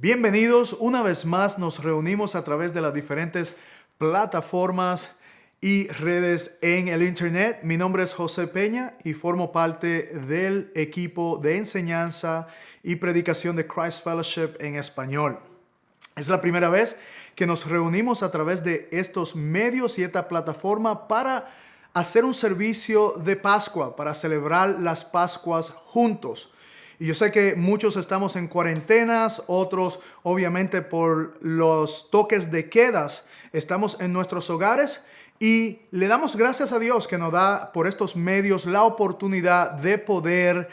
Bienvenidos, una vez más nos reunimos a través de las diferentes plataformas y redes en el internet. Mi nombre es José Peña y formo parte del equipo de enseñanza y predicación de Christ Fellowship en español. Es la primera vez que nos reunimos a través de estos medios y esta plataforma para hacer un servicio de Pascua, para celebrar las Pascuas juntos. Y yo sé que muchos estamos en cuarentenas, otros obviamente por los toques de quedas estamos en nuestros hogares y le damos gracias a Dios que nos da por estos medios la oportunidad de poder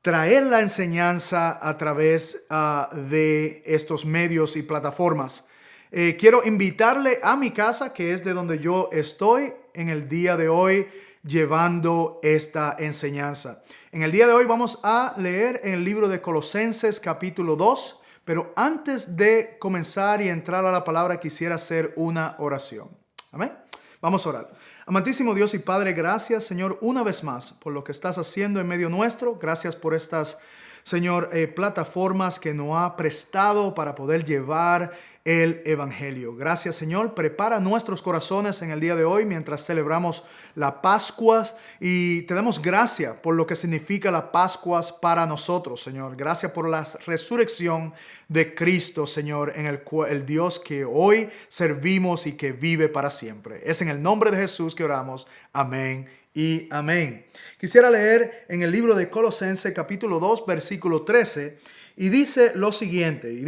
traer la enseñanza a través de estos medios y plataformas. Quiero invitarle a mi casa, que es de donde yo estoy en el día de hoy, llevando esta enseñanza. En el día de hoy vamos a leer en el libro de Colosenses capítulo 2, pero antes de comenzar y entrar a la palabra quisiera hacer una oración. Amén. Vamos a orar. Amantísimo Dios y Padre, gracias, Señor, una vez más por lo que estás haciendo en medio nuestro. Gracias por estas, Señor, plataformas que nos ha prestado para poder llevar el Evangelio. Gracias, Señor. Prepara nuestros corazones en el día de hoy mientras celebramos la Pascua y te damos gracias por lo que significa la Pascua para nosotros, Señor. Gracias por la resurrección de Cristo, Señor, en el Dios que hoy servimos y que vive para siempre. Es en el nombre de Jesús que oramos. Amén y amén. Quisiera leer en el libro de Colosenses capítulo 2, versículo 13. Y dice lo siguiente,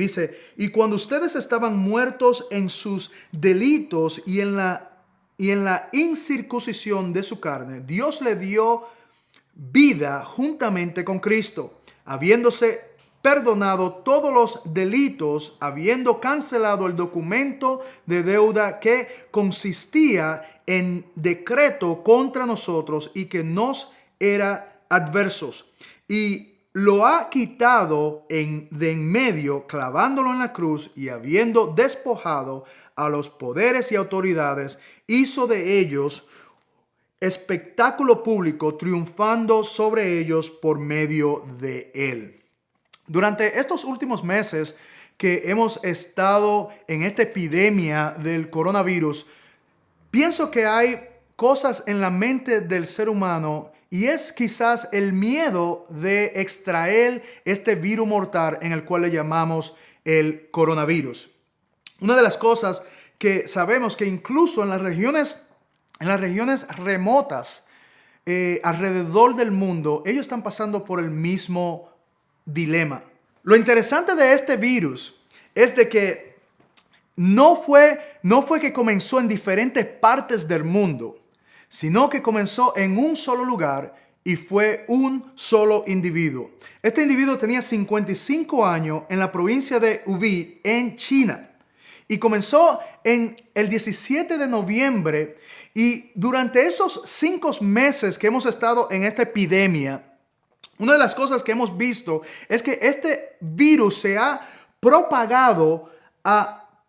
y cuando ustedes estaban muertos en sus delitos y en la incircuncisión de su carne, Dios le dio vida juntamente con Cristo, habiéndose perdonado todos los delitos, habiendo cancelado el documento de deuda que consistía en decreto contra nosotros y que nos era adversos. Y lo ha quitado de en medio, clavándolo en la cruz, y habiendo despojado a los poderes y autoridades, hizo de ellos espectáculo público, triunfando sobre ellos por medio de él. Durante estos últimos meses que hemos estado en esta epidemia del coronavirus, pienso que hay cosas en la mente del ser humano y es quizás el miedo de extraer este virus mortal en el cual le llamamos el coronavirus. Una de las cosas que sabemos que incluso en las regiones remotas alrededor del mundo, ellos están pasando por el mismo dilema. Lo interesante de este virus es de que no fue que comenzó en diferentes partes del mundo, sino que comenzó en un solo lugar y fue un solo individuo. Este individuo tenía 55 años en la provincia de Hubei, en China. Y comenzó en el 17 de noviembre y durante esos 5 meses que hemos estado en esta epidemia, una de las cosas que hemos visto es que este virus se ha propagado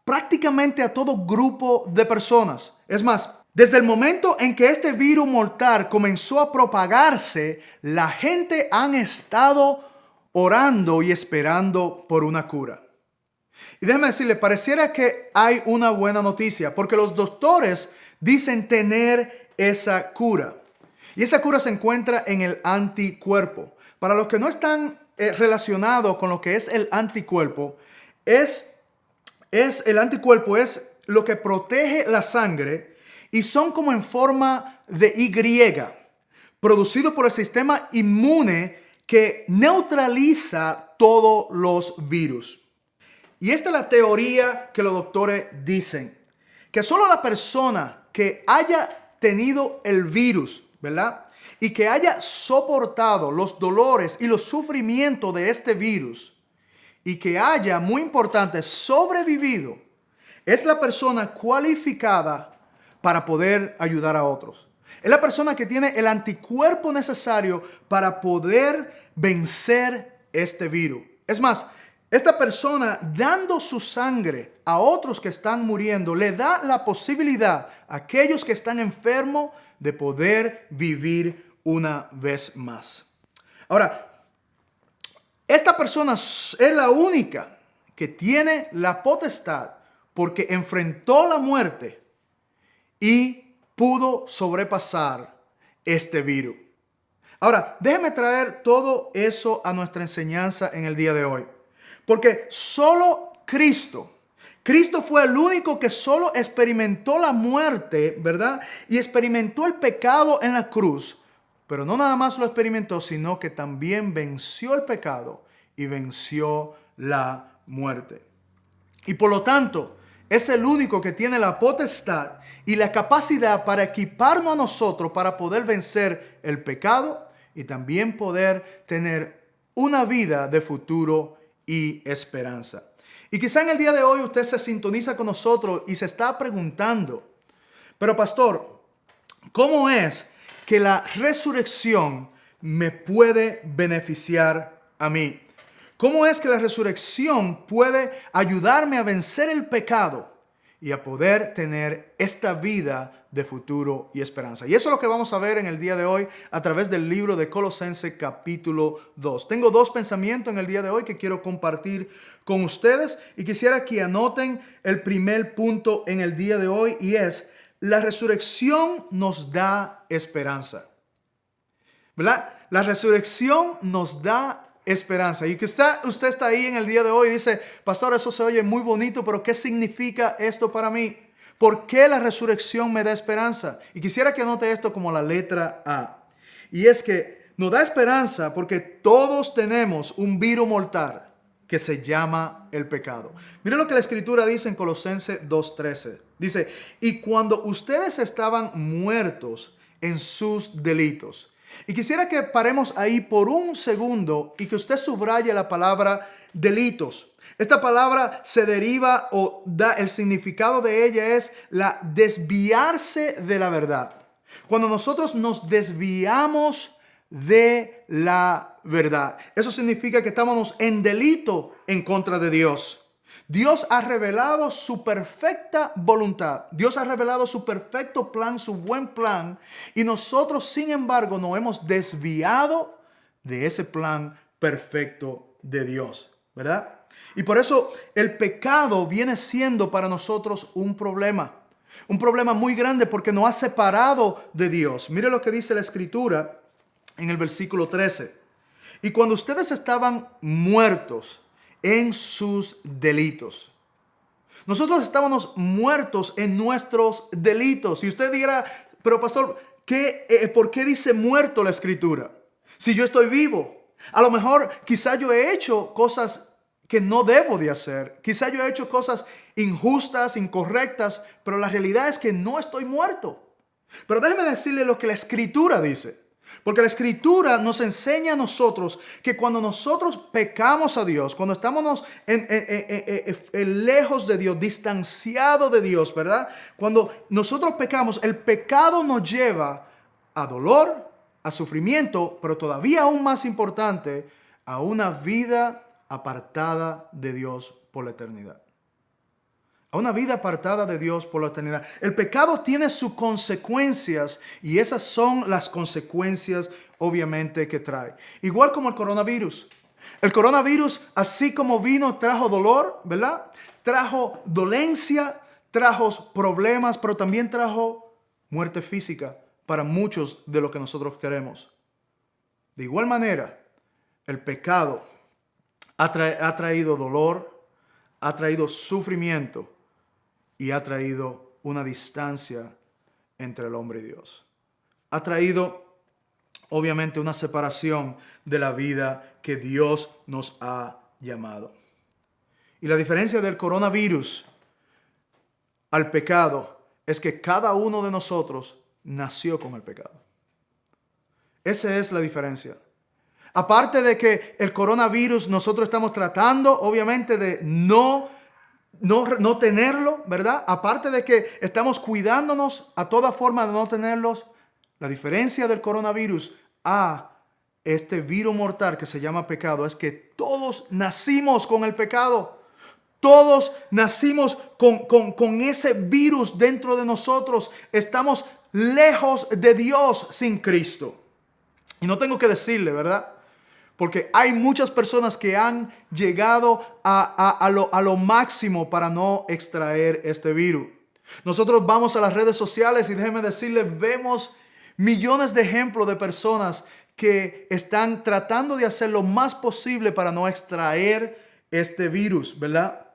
prácticamente a todo grupo de personas. Es más, desde el momento en que este virus mortal comenzó a propagarse, la gente han estado orando y esperando por una cura. Y déjeme decirle, pareciera que hay una buena noticia, porque los doctores dicen tener esa cura. Y esa cura se encuentra en el anticuerpo. Para los que no están relacionados con lo que es el anticuerpo, el anticuerpo es lo que protege la sangre y son como en forma de Y, producido por el sistema inmune que neutraliza todos los virus. Y esta es la teoría que los doctores dicen, que solo la persona que haya tenido el virus, ¿verdad? Y que haya soportado los dolores y los sufrimientos de este virus y que haya, muy importante, sobrevivido, es la persona cualificada para poder ayudar a otros. Es la persona que tiene el anticuerpo necesario para poder vencer este virus. Es más, esta persona dando su sangre a otros que están muriendo le da la posibilidad a aquellos que están enfermos de poder vivir una vez más. Ahora, esta persona es la única que tiene la potestad porque enfrentó la muerte y pudo sobrepasar este virus. Ahora, déjeme traer todo eso a nuestra enseñanza en el día de hoy. Porque solo Cristo fue el único que solo experimentó la muerte, ¿verdad? Y experimentó el pecado en la cruz. Pero no nada más lo experimentó, sino que también venció el pecado y venció la muerte. Y por lo tanto, es el único que tiene la potestad y la capacidad para equiparnos a nosotros para poder vencer el pecado y también poder tener una vida de futuro y esperanza. Y quizá en el día de hoy usted se sintoniza con nosotros y se está preguntando, pero pastor, ¿cómo es que la resurrección me puede beneficiar a mí? ¿Cómo es que la resurrección puede ayudarme a vencer el pecado y a poder tener esta vida de futuro y esperanza? Y eso es lo que vamos a ver en el día de hoy a través del libro de Colosenses capítulo 2. Tengo dos pensamientos en el día de hoy que quiero compartir con ustedes y quisiera que anoten el primer punto en el día de hoy y es: la resurrección nos da esperanza. ¿Verdad? La resurrección nos da esperanza. Y quizá usted está ahí en el día de hoy y dice, pastor, eso se oye muy bonito, pero ¿qué significa esto para mí? ¿Por qué la resurrección me da esperanza? Y quisiera que anote esto como la letra A. Y es que nos da esperanza porque todos tenemos un virus mortal que se llama el pecado. Miren lo que la Escritura dice en Colosenses 2:13. Dice, y cuando ustedes estaban muertos en sus delitos. Y quisiera que paremos ahí por un segundo y que usted subraye la palabra delitos. Esta palabra se deriva o da el significado de ella es la desviarse de la verdad. Cuando nosotros nos desviamos de la verdad, eso significa que estamos en delito en contra de Dios. Dios ha revelado su perfecta voluntad. Dios ha revelado su perfecto plan, su buen plan. Y nosotros, sin embargo, nos hemos desviado de ese plan perfecto de Dios, ¿verdad? Y por eso el pecado viene siendo para nosotros un problema muy grande porque nos ha separado de Dios. Mire lo que dice la Escritura en el versículo 13. Y cuando ustedes estaban muertos en sus delitos. Nosotros estábamos muertos en nuestros delitos. Y usted dirá, pero pastor, ¿por qué dice muerto la Escritura? Si yo estoy vivo. A lo mejor quizá yo he hecho cosas que no debo de hacer. Quizá yo he hecho cosas injustas, incorrectas, pero la realidad es que no estoy muerto. Pero déjeme decirle lo que la Escritura dice. Porque la Escritura nos enseña a nosotros que cuando nosotros pecamos a Dios, cuando estamos lejos de Dios, distanciados de Dios, ¿verdad? Cuando nosotros pecamos, el pecado nos lleva a dolor, a sufrimiento, pero todavía aún más importante, a una vida apartada de Dios por la eternidad. A una vida apartada de Dios por la eternidad. El pecado tiene sus consecuencias y esas son las consecuencias obviamente que trae. Igual como el coronavirus. El coronavirus, así como vino, trajo dolor, ¿verdad? Trajo dolencia, trajo problemas, pero también trajo muerte física para muchos de lo que nosotros queremos. De igual manera, el pecado ha traído dolor, ha traído sufrimiento y ha traído una distancia entre el hombre y Dios. Ha traído, obviamente, una separación de la vida que Dios nos ha llamado. Y la diferencia del coronavirus al pecado es que cada uno de nosotros nació con el pecado. Esa es la diferencia. Aparte de que el coronavirus nosotros estamos tratando, obviamente, de no tenerlo, ¿verdad? Aparte de que estamos cuidándonos a toda forma de no tenerlos, la diferencia del coronavirus a este virus mortal que se llama pecado es que todos nacimos con el pecado. Todos nacimos con ese virus dentro de nosotros. Estamos lejos de Dios sin Cristo. Y no tengo que decirle, ¿verdad? Porque hay muchas personas que han llegado a lo máximo para no extraer este virus. Nosotros vamos a las redes sociales y déjenme decirles, vemos millones de ejemplos de personas que están tratando de hacer lo más posible para no extraer este virus, ¿verdad?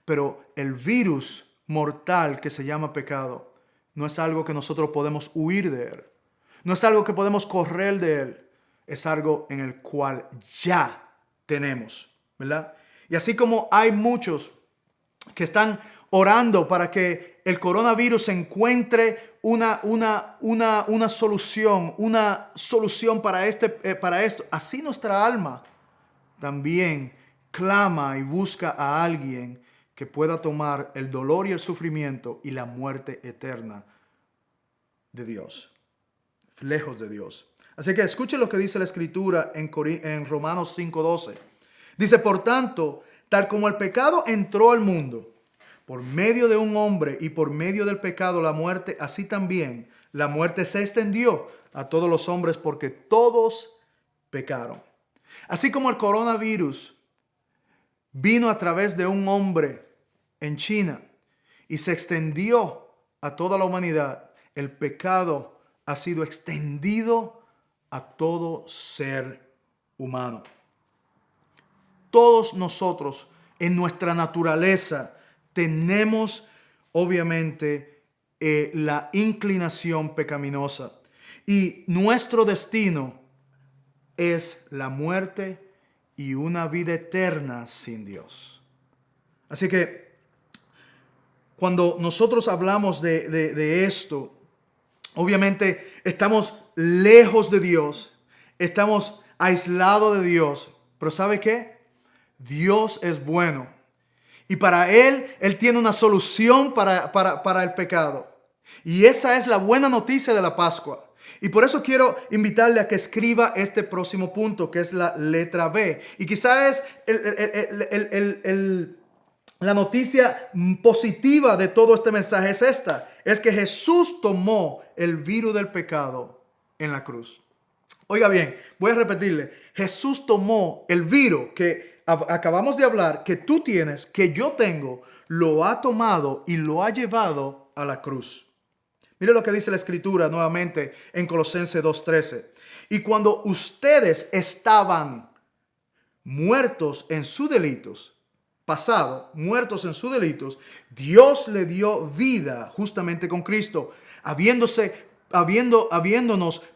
Pero el virus mortal que se llama pecado no es algo que nosotros podemos huir de él. No es algo que podemos correr de él. Es algo en el cual ya tenemos, ¿verdad? Y así como hay muchos que están orando para que el coronavirus encuentre una solución para esto, así nuestra alma también clama y busca a alguien que pueda tomar el dolor y el sufrimiento y la muerte eterna de Dios, lejos de Dios. Así que escuchen lo que dice la Escritura en Romanos 5:12. Dice, por tanto, tal como el pecado entró al mundo por medio de un hombre y por medio del pecado la muerte, así también la muerte se extendió a todos los hombres porque todos pecaron. Así como el coronavirus vino a través de un hombre en China y se extendió a toda la humanidad, el pecado ha sido extendido a todo ser humano. Todos nosotros en nuestra naturaleza tenemos obviamente la inclinación pecaminosa y nuestro destino es la muerte y una vida eterna sin Dios. Así que cuando nosotros hablamos de esto, obviamente estamos lejos de Dios, estamos aislados de Dios, pero ¿sabe qué? Dios es bueno y para Él tiene una solución para el pecado. Y esa es la buena noticia de la Pascua. Y por eso quiero invitarle a que escriba este próximo punto, que es la letra B. Y quizás la noticia positiva de todo este mensaje es esta. Es que Jesús tomó el virus del pecado en la cruz. Oiga bien, voy a repetirle. Jesús tomó el virus que acabamos de hablar, que tú tienes, que yo tengo, lo ha tomado y lo ha llevado a la cruz. Mire lo que dice la Escritura nuevamente en Colosenses 2:13. Y cuando ustedes estaban muertos en sus delitos, muertos en sus delitos, Dios le dio vida justamente con Cristo, habiéndonos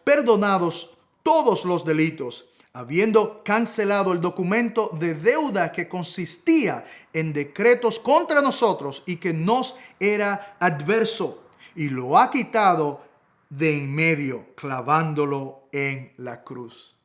perdonados todos los delitos, habiendo cancelado el documento de deuda que consistía en decretos contra nosotros y que nos era adverso, y lo ha quitado de en medio, clavándolo en la cruz.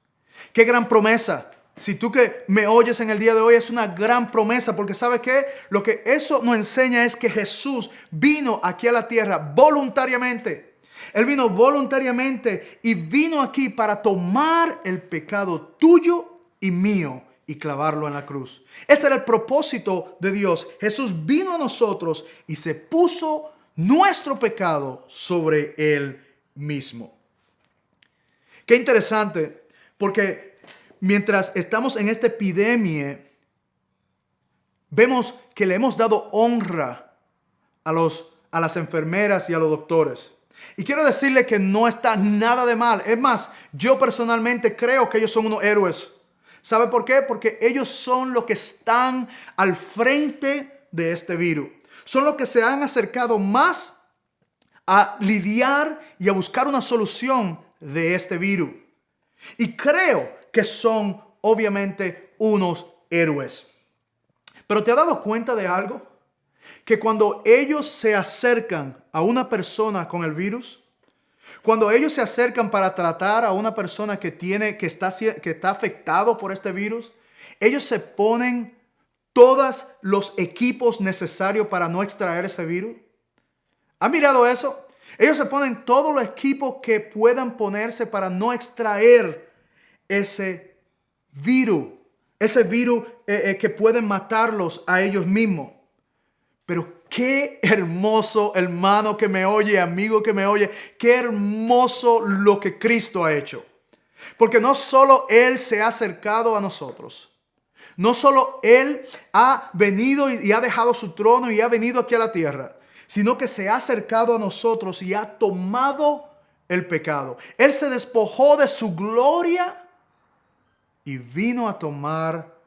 ¡Qué gran promesa! Si tú que me oyes en el día de hoy, es una gran promesa, porque ¿sabes qué? Lo que eso nos enseña es que Jesús vino aquí a la tierra voluntariamente. Él vino voluntariamente y vino aquí para tomar el pecado tuyo y mío y clavarlo en la cruz. Ese era el propósito de Dios. Jesús vino a nosotros y se puso nuestro pecado sobre Él mismo. Qué interesante, porque mientras estamos en esta epidemia, vemos que le hemos dado honra a las enfermeras y a los doctores. Y quiero decirle que no está nada de mal. Es más, yo personalmente creo que ellos son unos héroes. ¿Sabe por qué? Porque ellos son los que están al frente de este virus. Son los que se han acercado más a lidiar y a buscar una solución de este virus. Y creo que son obviamente unos héroes. Pero ¿te has dado cuenta de algo? Que cuando ellos se acercan a una persona con el virus, cuando ellos se acercan para tratar a una persona que está afectado por este virus, ellos se ponen todos los equipos necesarios para no extraer ese virus. ¿Han mirado eso? Ellos se ponen todos los equipos que puedan ponerse para no extraer ese virus que pueden matarlos a ellos mismos. Pero qué hermoso, hermano que me oye, amigo que me oye, qué hermoso lo que Cristo ha hecho. Porque no solo Él se ha acercado a nosotros, no solo Él ha venido y ha dejado su trono y ha venido aquí a la tierra, sino que se ha acercado a nosotros y ha tomado el pecado. Él se despojó de su gloria y vino a tomar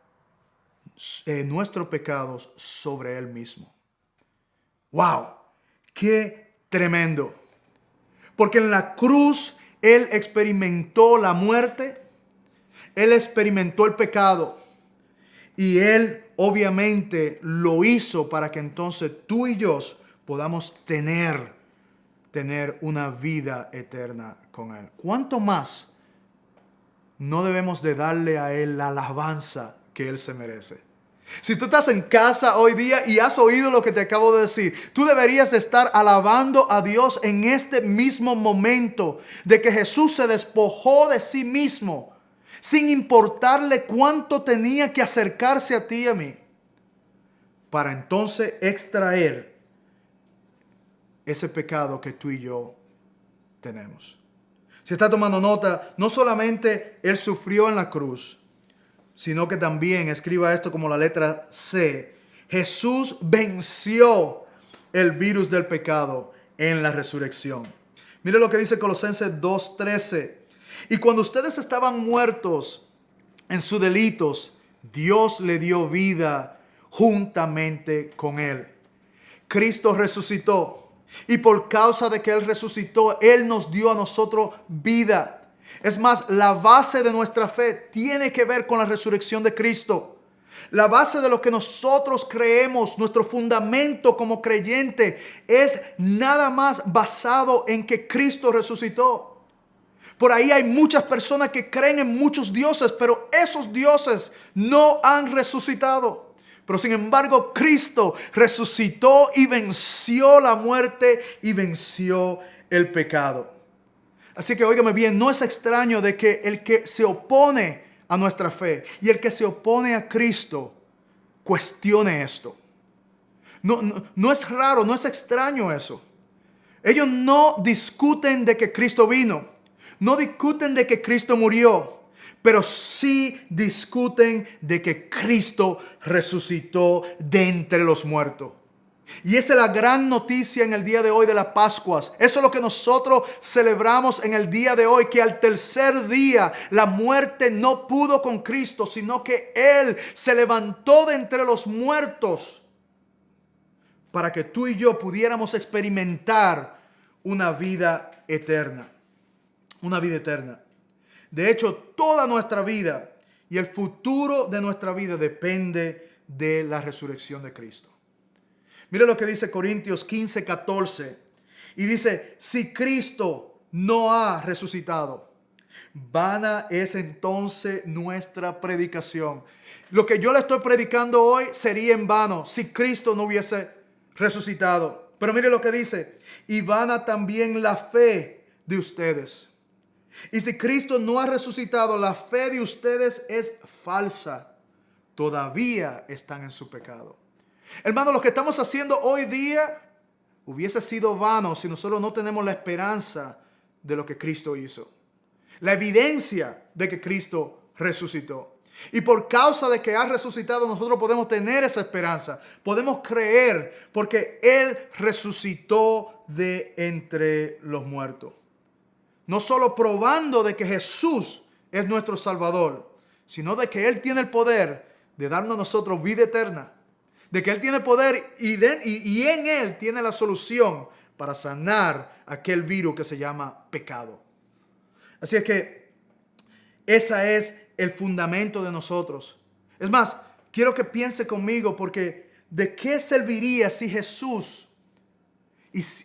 nuestros pecados sobre Él mismo. ¡Wow! ¡Qué tremendo! Porque en la cruz Él experimentó la muerte, Él experimentó el pecado y Él obviamente lo hizo para que entonces tú y yo podamos tener una vida eterna con Él. ¿Cuánto más no debemos de darle a Él la alabanza que Él se merece? Si tú estás en casa hoy día y has oído lo que te acabo de decir, tú deberías de estar alabando a Dios en este mismo momento de que Jesús se despojó de sí mismo, sin importarle cuánto tenía que acercarse a ti y a mí, para entonces extraer ese pecado que tú y yo tenemos. Si está tomando nota, no solamente Él sufrió en la cruz, sino que también, escriba esto como la letra C, Jesús venció el virus del pecado en la resurrección. Mire lo que dice Colosenses 2:13. Y cuando ustedes estaban muertos en sus delitos, Dios le dio vida juntamente con Él. Cristo resucitó. Y por causa de que Él resucitó, Él nos dio a nosotros vida. Es más, la base de nuestra fe tiene que ver con la resurrección de Cristo. La base de lo que nosotros creemos, nuestro fundamento como creyente, es nada más basado en que Cristo resucitó. Por ahí hay muchas personas que creen en muchos dioses, pero esos dioses no han resucitado. Pero sin embargo, Cristo resucitó y venció la muerte y venció el pecado. Así que óigame bien, no es extraño de que el que se opone a nuestra fe y el que se opone a Cristo cuestione esto. No es raro, no es extraño eso. Ellos no discuten de que Cristo vino, no discuten de que Cristo murió, pero sí discuten de que Cristo resucitó de entre los muertos. Y esa es la gran noticia en el día de hoy de las Pascuas. Eso es lo que nosotros celebramos en el día de hoy, que al tercer día la muerte no pudo con Cristo, sino que Él se levantó de entre los muertos para que tú y yo pudiéramos experimentar una vida eterna. Una vida eterna. De hecho, toda nuestra vida y el futuro de nuestra vida depende de la resurrección de Cristo. Mire lo que dice Corintios 15:14. Y dice, si Cristo no ha resucitado, vana es entonces nuestra predicación. Lo que yo le estoy predicando hoy sería en vano si Cristo no hubiese resucitado. Pero mire lo que dice, y vana también la fe de ustedes. Y si Cristo no ha resucitado, la fe de ustedes es falsa. Todavía están en su pecado. Hermanos, lo que estamos haciendo hoy día hubiese sido vano si nosotros no tenemos la esperanza de lo que Cristo hizo. La evidencia de que Cristo resucitó. Y por causa de que ha resucitado, nosotros podemos tener esa esperanza. Podemos creer porque Él resucitó de entre los muertos. No solo probando de que Jesús es nuestro Salvador, sino de que Él tiene el poder de darnos a nosotros vida eterna. De que Él tiene poder y en Él tiene la solución para sanar aquel virus que se llama pecado. Así es que ese es el fundamento de nosotros. Es más, quiero que piense conmigo porque ¿de qué serviría si Jesús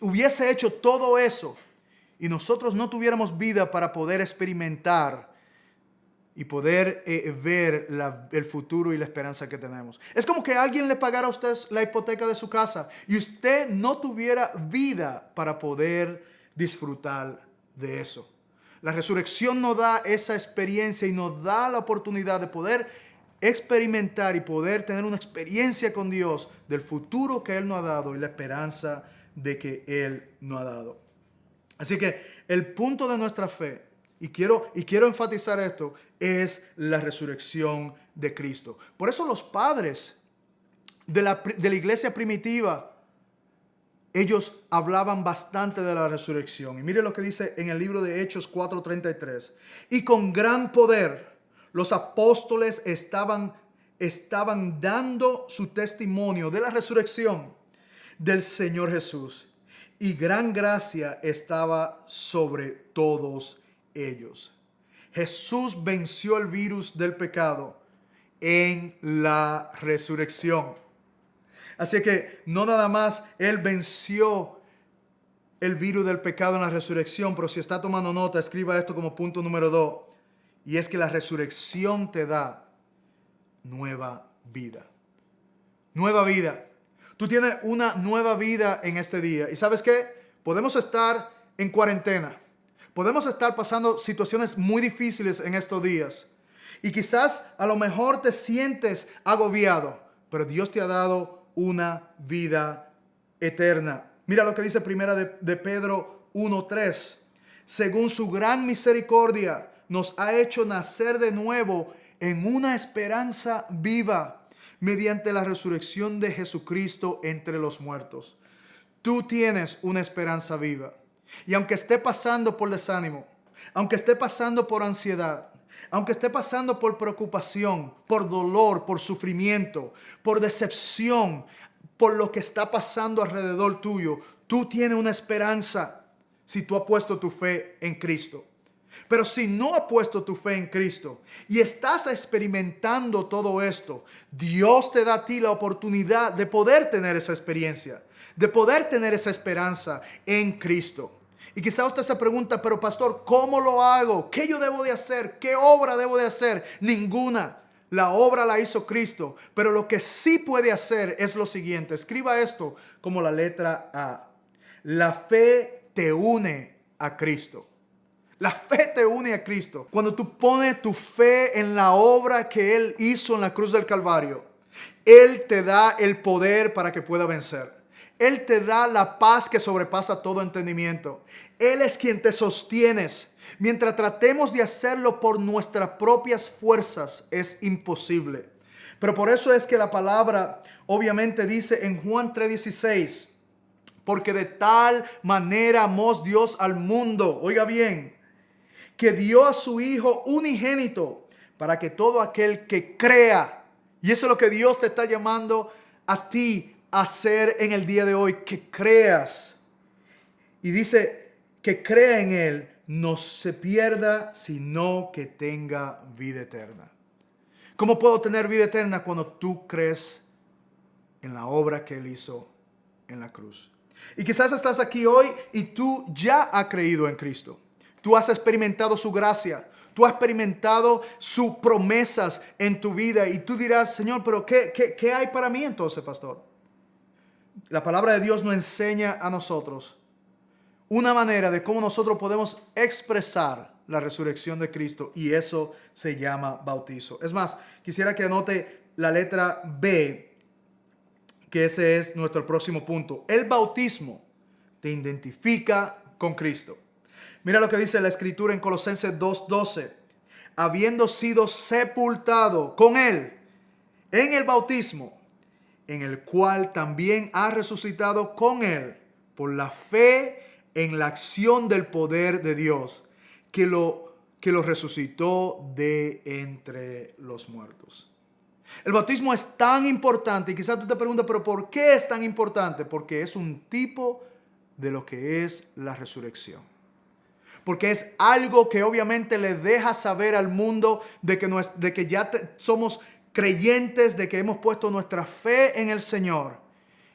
hubiese hecho todo eso y nosotros no tuviéramos vida para poder experimentar y poder ver el futuro y la esperanza que tenemos? Es como que alguien le pagara a usted la hipoteca de su casa y usted no tuviera vida para poder disfrutar de eso. La resurrección nos da esa experiencia y nos da la oportunidad de poder experimentar y poder tener una experiencia con Dios del futuro que Él nos ha dado y la esperanza de que Él nos ha dado. Así que el punto de nuestra fe y quiero enfatizar esto, es la resurrección de Cristo. Por eso los padres de la iglesia primitiva, ellos hablaban bastante de la resurrección. Y mire lo que dice en el libro de Hechos 4:33. Y con gran poder los apóstoles estaban dando su testimonio de la resurrección del Señor Jesús. Y gran gracia estaba sobre todos ellos. Jesús venció el virus del pecado en la resurrección. Así que no nada más Él venció el virus del pecado en la resurrección, pero si está tomando nota, escriba esto como punto número 2. Y es que la resurrección te da nueva vida. Nueva vida. Tú tienes una nueva vida en este día. ¿Y sabes qué? Podemos estar en cuarentena. Podemos estar pasando situaciones muy difíciles en estos días. Y quizás a lo mejor te sientes agobiado, pero Dios te ha dado una vida eterna. Mira lo que dice primera de Pedro 1:3. Según su gran misericordia, nos ha hecho nacer de nuevo en una esperanza viva mediante la resurrección de Jesucristo entre los muertos. Tú tienes una esperanza viva. Y aunque esté pasando por desánimo, aunque esté pasando por ansiedad, aunque esté pasando por preocupación, por dolor, por sufrimiento, por decepción, por lo que está pasando alrededor tuyo, tú tienes una esperanza si tú has puesto tu fe en Cristo. Pero si no has puesto tu fe en Cristo y estás experimentando todo esto, Dios te da a ti la oportunidad de poder tener esa experiencia, de poder tener esa esperanza en Cristo. Y quizá usted se pregunta, pero pastor, ¿cómo lo hago? ¿Qué yo debo de hacer? ¿Qué obra debo de hacer? Ninguna. La obra la hizo Cristo. Pero lo que sí puede hacer es lo siguiente. Escriba esto como la letra A. La fe te une a Cristo. La fe te une a Cristo. Cuando tú pones tu fe en la obra que Él hizo en la cruz del Calvario, Él te da el poder para que pueda vencer. Él te da la paz que sobrepasa todo entendimiento. Él es quien te sostiene. Mientras tratemos de hacerlo por nuestras propias fuerzas, es imposible. Pero por eso es que la palabra obviamente dice en Juan 3:16, porque de tal manera amó Dios al mundo, oiga bien, que dio a su Hijo unigénito para que todo aquel que crea, y eso es lo que Dios te está llamando a ti a hacer en el día de hoy, que creas. Y dice que crea en Él, no se pierda, sino que tenga vida eterna. ¿Cómo puedo tener vida eterna? Cuando tú crees en la obra que Él hizo en la cruz. Y quizás estás aquí hoy y tú ya has creído en Cristo. Tú has experimentado su gracia. Tú has experimentado sus promesas en tu vida. Y tú dirás, Señor, pero ¿qué hay para mí entonces, pastor? La palabra de Dios nos enseña a nosotros una manera de cómo nosotros podemos expresar la resurrección de Cristo, y eso se llama bautizo. Es más, quisiera que anote la letra B, que ese es nuestro próximo punto. El bautismo te identifica con Cristo. Mira lo que dice la Escritura en Colosenses 2:12. Habiendo sido sepultado con Él en el bautismo, en el cual también ha resucitado con Él por la fe en la acción del poder de Dios, que lo resucitó de entre los muertos. El bautismo es tan importante, y quizás tú te preguntas, pero ¿por qué es tan importante? Porque es un tipo de lo que es la resurrección. Porque es algo que obviamente le deja saber al mundo de que ya somos creyentes, de que hemos puesto nuestra fe en el Señor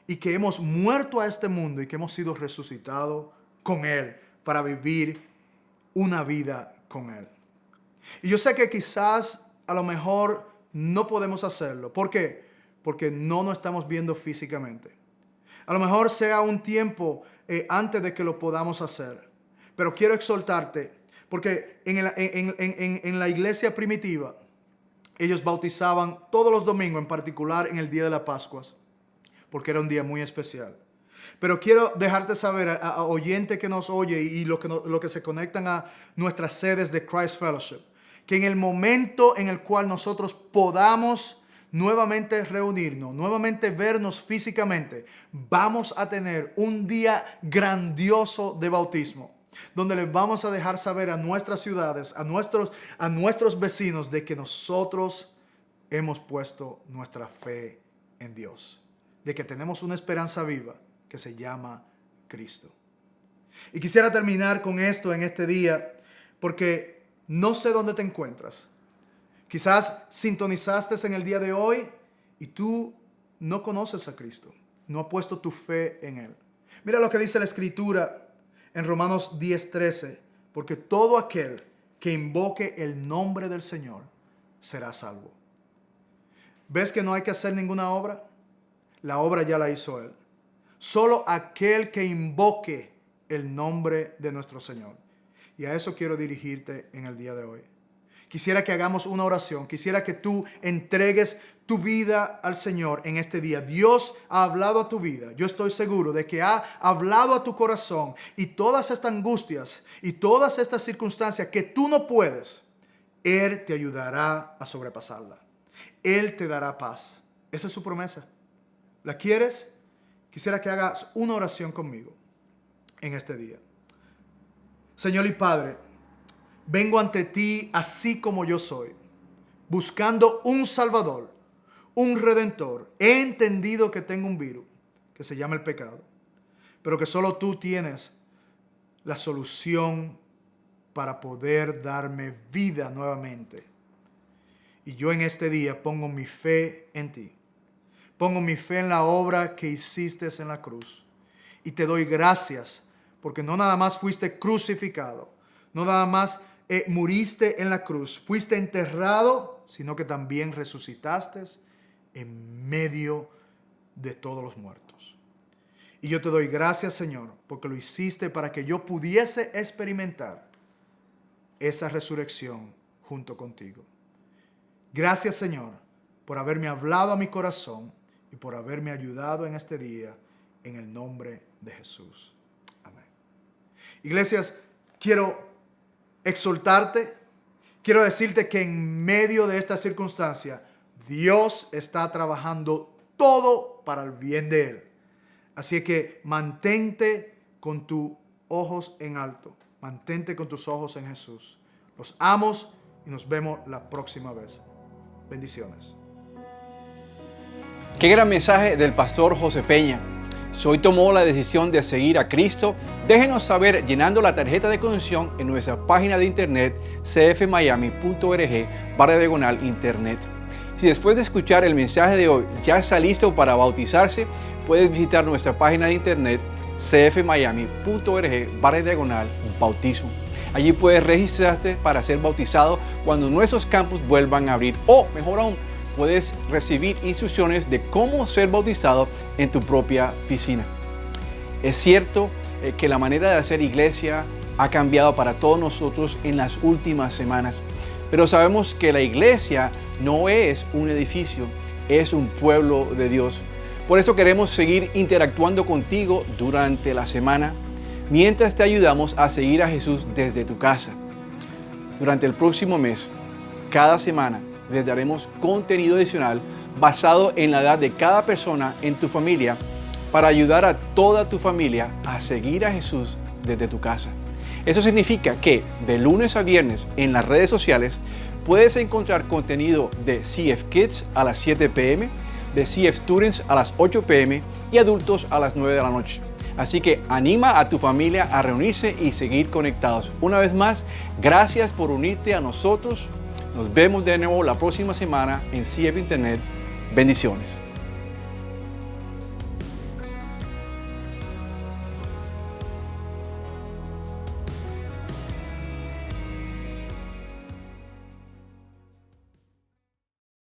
y que hemos muerto a este mundo y que hemos sido resucitados con Él para vivir una vida con Él. Y yo sé que quizás a lo mejor no podemos hacerlo. ¿Por qué? Porque no nos estamos viendo físicamente. A lo mejor sea un tiempo antes de que lo podamos hacer. Pero quiero exhortarte, porque en la iglesia primitiva, ellos bautizaban todos los domingos, en particular en el día de las Pascuas, porque era un día muy especial. Pero quiero dejarte saber a oyente que nos oye y lo que se conectan a nuestras sedes de Christ Fellowship, que en el momento en el cual nosotros podamos nuevamente reunirnos, nuevamente vernos físicamente, vamos a tener un día grandioso de bautismo, donde les vamos a dejar saber a nuestras ciudades, a nuestros vecinos, de que nosotros hemos puesto nuestra fe en Dios, de que tenemos una esperanza viva que se llama Cristo. Y quisiera terminar con esto en este día, porque no sé dónde te encuentras. Quizás sintonizaste en el día de hoy y tú no conoces a Cristo, no has puesto tu fe en Él. Mira lo que dice la Escritura en Romanos 10:13, porque todo aquel que invoque el nombre del Señor será salvo. ¿Ves que no hay que hacer ninguna obra? La obra ya la hizo Él. Solo aquel que invoque el nombre de nuestro Señor. Y a eso quiero dirigirte en el día de hoy. Quisiera que hagamos una oración. Quisiera que tú entregues tu vida al Señor en este día. Dios ha hablado a tu vida. Yo estoy seguro de que ha hablado a tu corazón. Y todas estas angustias y todas estas circunstancias que tú no puedes, Él te ayudará a sobrepasarla. Él te dará paz. Esa es su promesa. ¿La quieres? Quisiera que hagas una oración conmigo en este día. Señor y Padre, vengo ante ti así como yo soy, buscando un Salvador, un Redentor. He entendido que tengo un virus que se llama el pecado, pero que solo tú tienes la solución para poder darme vida nuevamente. Y yo en este día pongo mi fe en ti. Pongo mi fe en la obra que hiciste en la cruz. Y te doy gracias porque no nada más fuiste crucificado, no nada más muriste en la cruz, fuiste enterrado, sino que también resucitaste en medio de todos los muertos. Y yo te doy gracias, Señor, porque lo hiciste para que yo pudiese experimentar esa resurrección junto contigo. Gracias, Señor, por haberme hablado a mi corazón y por haberme ayudado en este día, en el nombre de Jesús. Amén. Iglesias, quiero exhortarte, quiero decirte que en medio de esta circunstancia, Dios está trabajando todo para el bien de Él. Así que mantente con tus ojos en alto, mantente con tus ojos en Jesús. Los amo y nos vemos la próxima vez. Bendiciones. Qué gran mensaje del pastor José Peña. Si hoy tomó la decisión de seguir a Cristo, déjenos saber llenando la tarjeta de conexión en nuestra página de internet cfmiami.org/internet. Si después de escuchar el mensaje de hoy ya está listo para bautizarse, puedes visitar nuestra página de internet cfmiami.org/bautismo. Allí puedes registrarte para ser bautizado cuando nuestros campus vuelvan a abrir, o mejor aún, puedes recibir instrucciones de cómo ser bautizado en tu propia piscina. Es cierto que la manera de hacer iglesia ha cambiado para todos nosotros en las últimas semanas, pero sabemos que la iglesia no es un edificio, es un pueblo de Dios. Por eso queremos seguir interactuando contigo durante la semana, mientras te ayudamos a seguir a Jesús desde tu casa. Durante el próximo mes, cada semana, les daremos contenido adicional basado en la edad de cada persona en tu familia para ayudar a toda tu familia a seguir a Jesús desde tu casa. Eso significa que de lunes a viernes en las redes sociales puedes encontrar contenido de CF Kids a las 7 p.m., de CF Students a las 8 p.m. y adultos a las 9 de la noche. Así que anima a tu familia a reunirse y seguir conectados. Una vez más, gracias por unirte a nosotros. Nos vemos de nuevo la próxima semana en CF Internet. Bendiciones.